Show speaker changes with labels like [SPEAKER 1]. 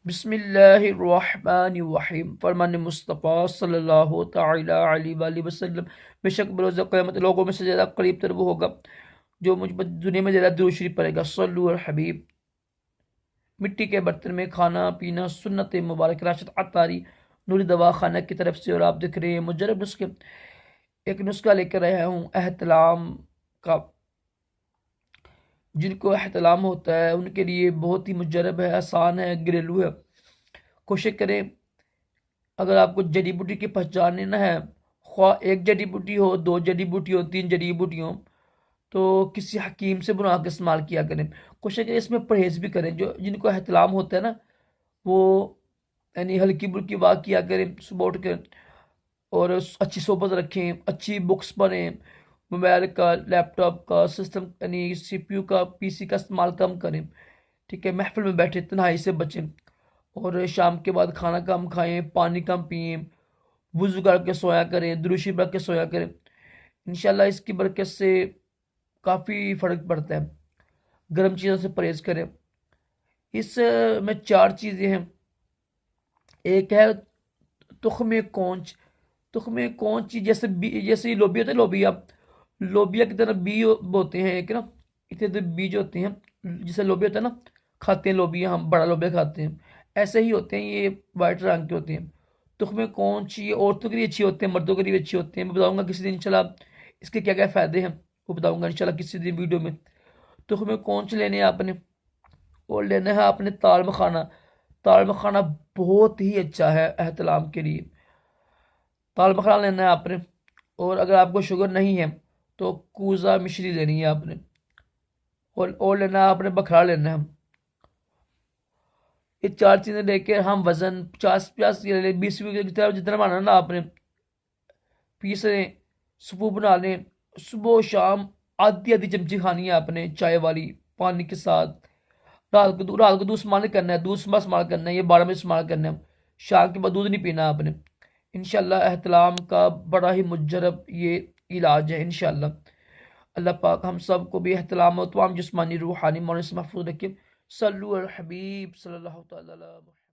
[SPEAKER 1] بسم اللہ الرحمن الرحیم، فرمان مصطفیٰ صلی اللہ تعالی علیہ وآلہ وسلم، بے شک بروز قیامت لوگوں میں سے زیادہ قریب تر وہ ہوگا جو مجھ پر دنیا میں زیادہ درود شریف پڑے گا۔ صلو علی الحبیب۔ مٹی کے برتن میں کھانا پینا سنت مبارک، راشد عطاری نوری دوا خانہ کی طرف سے، اور آپ دیکھ رہے ہیں مجرب نسخے۔ ایک نسخہ لے کر رہا ہوں احتلام کا۔ جن کو احتلام ہوتا ہے ان کے لیے بہت ہی مجرب ہے، آسان ہے، گھریلو ہے۔ کوشش کریں اگر آپ کو جڑی بوٹی کی پہچاننا ہے، خواہ ایک جڑی بوٹی ہو، دو جڑی بوٹی ہو، تین جڑی بوٹی ہو، تو کسی حکیم سے بنا کے استعمال کیا کریں۔ کوشش کریں اس میں پرہیز بھی کریں۔ جن کو احتلام ہوتا ہے نا، وہ یعنی ہلکی بلکی واک کیا کریں صبح اٹھ کر، اور اچھی صحبت رکھیں، اچھی بکس پڑھیں، موبائل کا، لیپ ٹاپ کا، سسٹم یعنی سی پی یو کا، پی سی کا استعمال کم کریں۔ ٹھیک ہے، محفل میں بیٹھے تنہائی سے بچیں، اور شام کے بعد کھانا کم کھائیں، پانی کم پئیں، وضو کر کے سویا کریں، درود شریف پڑھ کے سویا کریں۔ انشاءاللہ اس کی برکت سے کافی فرق پڑتا ہے۔ گرم چیزوں سے پرہیز کریں۔ اس میں 4 چیزیں ہیں۔ ایک ہے تخم کونچ۔ تخم کونچ جیسے لوبیا ہوتا ہے، لوبیا کی طرح بی ہوتے ہیں ایک نا، اتنے بیج ہوتے ہیں، جیسے لوبیا ہوتا ہے نا، کھاتے ہیں لوبیا، ہم بڑا لوبیا کھاتے ہیں، ایسے ہی ہوتے ہیں یہ، وائٹ رنگ کے ہوتے ہیں۔ تخم کونچ یہ عورتوں کے لیے اچھی ہوتے ہیں، مردوں کے لیے اچھے ہوتے ہیں۔ میں بتاؤں گا کسی دن انشاءاللہ اس کے کیا کیا فائدے ہیں، وہ بتاؤں گا انشاءاللہ کسی دن ویڈیو میں۔ تخم کونچ لینے ہیں آپ نے، اور لینا ہے آپ نے تال مکھانا۔ تال مکھانا بہت ہی اچھا ہے احتلام کے لیے۔ تال مکھانا لینا ہے آپ نے، اور اگر آپ کو شوگر نہیں ہے تو کوزہ مشری لینی ہے آپ نے، اور لینا ہے آپ نے بکھرا لینا ہے۔ یہ 4 چیزیں لے کے ہم وزن 50 لے لیں، 20 جتنا بنانا نا آپ نے، پیس لیں، صبح بنا لیں، صبح و شام آدھی چمچی کھانی ہے آپ نے چائے والی، پانی کے ساتھ۔ رات کو دودھ استعمال نہیں کرنا ہے، دودھ صبح استعمال کرنا ہے، یہ 12 بجے استعمال کرنا ہے۔ شام کے بعد دودھ نہیں پینا آپ نے۔ انشاءاللہ احتلام کا بڑا ہی مجرب یہ علاج ہے انشاءاللہ۔ اللہ پاک ہم سب کو بھی احتلام و تمام جسمانی روحانی معنی سے محفوظ رکھے۔ صلو علی الحبیب صلی اللہ تعالی علیہ وسلم۔